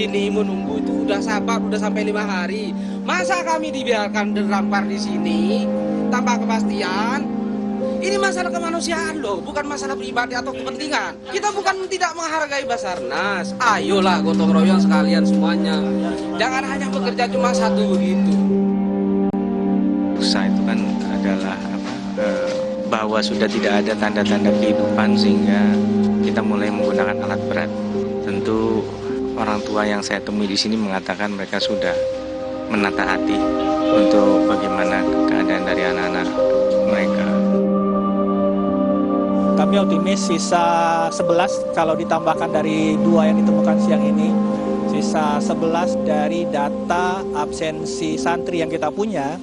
sini menunggu itu udah sabar, udah sampai 5 hari. Masa kami dibiarkan terdampar di sini tanpa kepastian? Ini masalah kemanusiaan loh, bukan masalah pribadi atau kepentingan. Kita bukan tidak menghargai Basarnas. Ayolah gotong royong sekalian semuanya. Jangan hanya bekerja cuma satu begitu. Usaha itu kan adalah bahwa sudah tidak ada tanda-tanda kehidupan sehingga kita mulai menggunakan alat berat. Tentu orang tua yang saya temui di sini mengatakan mereka sudah menata hati untuk bagaimana keadaan dari anak-anak mereka. Kami optimis sisa 11 kalau ditambahkan dari 2 yang ditemukan siang ini, sisa 11 dari data absensi santri yang kita punya,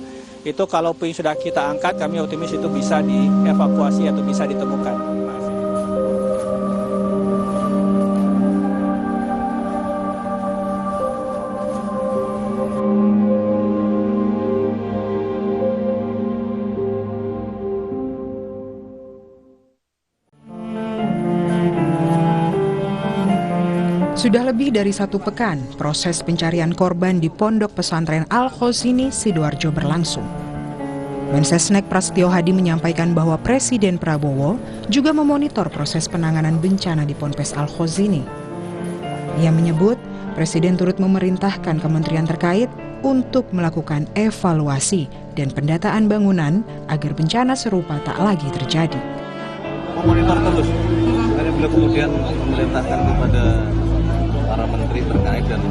itu kalau puing sudah kita angkat, kami optimis itu bisa dievakuasi atau bisa ditemukan. Sudah lebih dari 1 pekan, proses pencarian korban di Pondok Pesantren Al-Khozini, Sidoarjo berlangsung. Mensesnek Prasetyo Hadi menyampaikan bahwa Presiden Prabowo juga memonitor proses penanganan bencana di Ponpes Al-Khozini. Ia menyebut, Presiden turut memerintahkan kementerian terkait untuk melakukan evaluasi dan pendataan bangunan agar bencana serupa tak lagi terjadi. Memonitor terus, karena beliau kemudian memerintahkan kepada para menteri terkait dan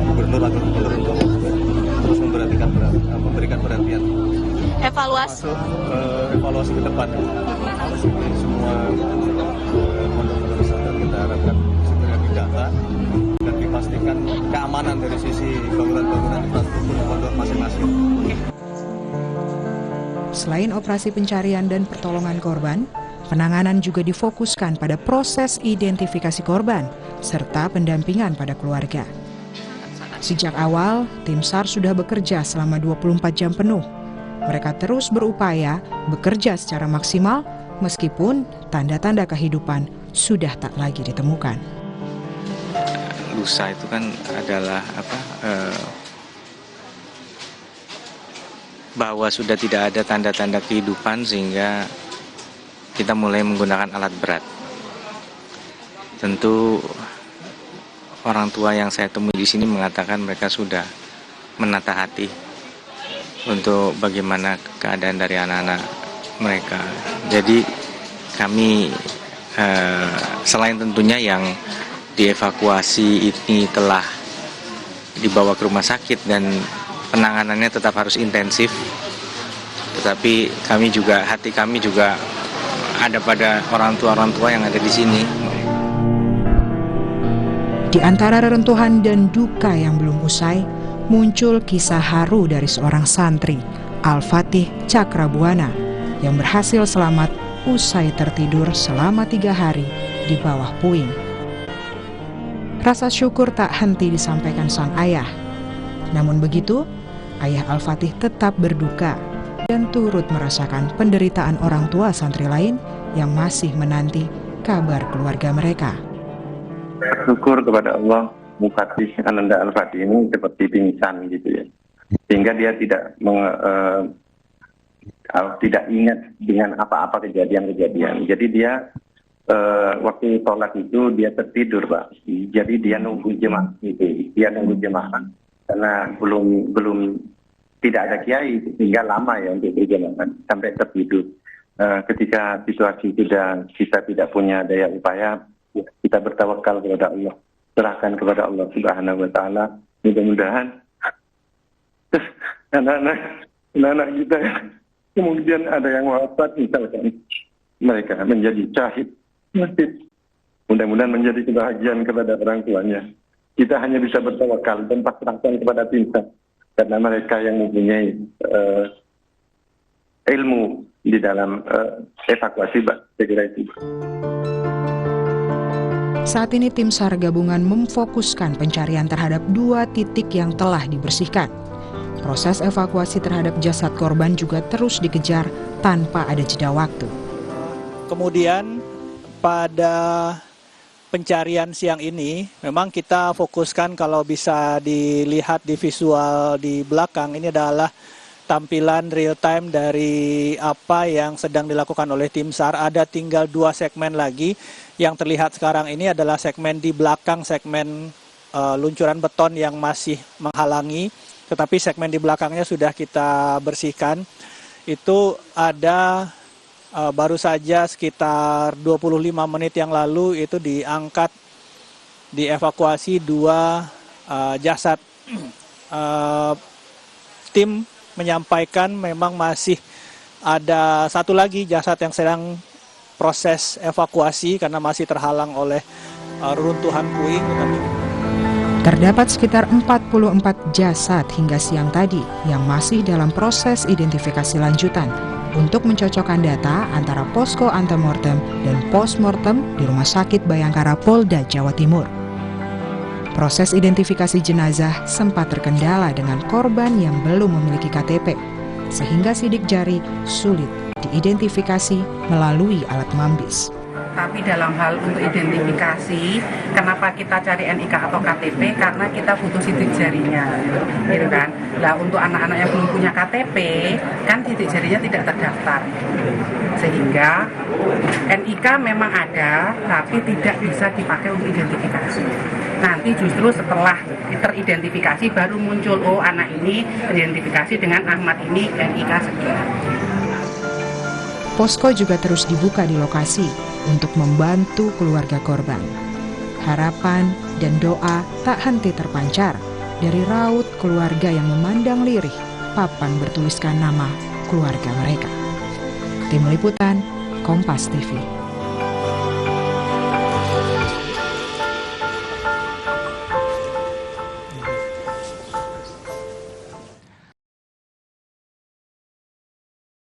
gubernur atau gubernur untuk terus memberikan perhatian. Evaluasi. Evaluasi ke depan. Semua pondok pesantren kita harapkan segera didata dan dipastikan keamanan dari sisi bangunan-bangunan infrastruktur pondok masing-masing. Selain operasi pencarian dan pertolongan korban, penanganan juga difokuskan pada proses identifikasi korban serta pendampingan pada keluarga. Sejak awal, tim SAR sudah bekerja selama 24 jam penuh. Mereka terus berupaya bekerja secara maksimal meskipun tanda-tanda kehidupan sudah tak lagi ditemukan. Lusa itu kan adalah bahwa sudah tidak ada tanda-tanda kehidupan sehingga kita mulai menggunakan alat berat. Tentu orang tua yang saya temui di sini mengatakan mereka sudah menata hati untuk bagaimana keadaan dari anak-anak mereka. Jadi kami selain tentunya yang dievakuasi ini telah dibawa ke rumah sakit dan penanganannya tetap harus intensif, tetapi hati kami juga ada pada orang tua yang ada di sini. Di antara reruntuhan dan duka yang belum usai, muncul kisah haru dari seorang santri, Al-Fatih Cakrabuana, yang berhasil selamat usai tertidur selama 3 hari di bawah puing. Rasa syukur tak henti disampaikan sang ayah. Namun begitu, ayah Al-Fatih tetap berduka dan turut merasakan penderitaan orang tua santri lain yang masih menanti kabar keluarga mereka. Bersyukur kepada Allah, Mufatih Ananda Al-Fatih ini seperti pingsan gitu ya, sehingga dia tidak ingat dengan apa-apa kejadian-kejadian. Jadi dia waktu sholat itu dia tertidur, Pak. Jadi dia nunggu jemaah gitu, dia nunggu jemaah karena belum tidak ada kiai sehingga lama ya untuk berjamaah sampai tertidur. Ketika situasi sudah kita tidak punya daya upaya, kita bertawakal kepada Allah, serahkan kepada Allah Subhanahu wa taala. Mudah-mudahan anak-anak kita kemudian ada yang wafat misalkan mereka menjadi syahid. Mudah-mudahan menjadi kebahagiaan kepada orang tuanya. Kita hanya bisa bertawakal dan pasrahkan kepada Tuhan karena mereka yang mempunyai ilmu di dalam evakuasi, saya kira itu. Saat ini tim SAR gabungan memfokuskan pencarian terhadap 2 titik yang telah dibersihkan. Proses evakuasi terhadap jasad korban juga terus dikejar tanpa ada jeda waktu. Kemudian pada pencarian siang ini memang kita fokuskan, kalau bisa dilihat di visual di belakang, ini adalah tampilan real time dari apa yang sedang dilakukan oleh tim SAR. Ada tinggal 2 segmen lagi. Yang terlihat sekarang ini adalah segmen di belakang segmen luncuran beton yang masih menghalangi. Tetapi segmen di belakangnya sudah kita bersihkan. Itu ada baru saja sekitar 25 menit yang lalu itu diangkat, dievakuasi 2 jasad. Tim menyampaikan memang masih ada 1 lagi jasad yang sedang proses evakuasi karena masih terhalang oleh reruntuhan puing. Terdapat sekitar 44 jasad hingga siang tadi yang masih dalam proses identifikasi lanjutan untuk mencocokkan data antara posko antemortem dan postmortem di Rumah Sakit Bayangkara Polda Jawa Timur. Proses identifikasi jenazah sempat terkendala dengan korban yang belum memiliki KTP, sehingga sidik jari sulit diidentifikasi melalui alat mambis. Tapi dalam hal untuk identifikasi, kenapa kita cari NIK atau KTP? Karena kita butuh sidik jarinya, gitu kan? Nah, untuk anak-anak yang belum punya KTP, kan sidik jarinya tidak terdaftar, sehingga NIK memang ada, tapi tidak bisa dipakai untuk identifikasi. Nanti justru setelah teridentifikasi baru muncul, oh anak ini teridentifikasi dengan Ahmad ini NIK sekian. Posko juga terus dibuka di lokasi untuk membantu keluarga korban. Harapan dan doa tak henti terpancar dari raut keluarga yang memandang lirih papan bertuliskan nama keluarga mereka. Tim Liputan, Kompas TV.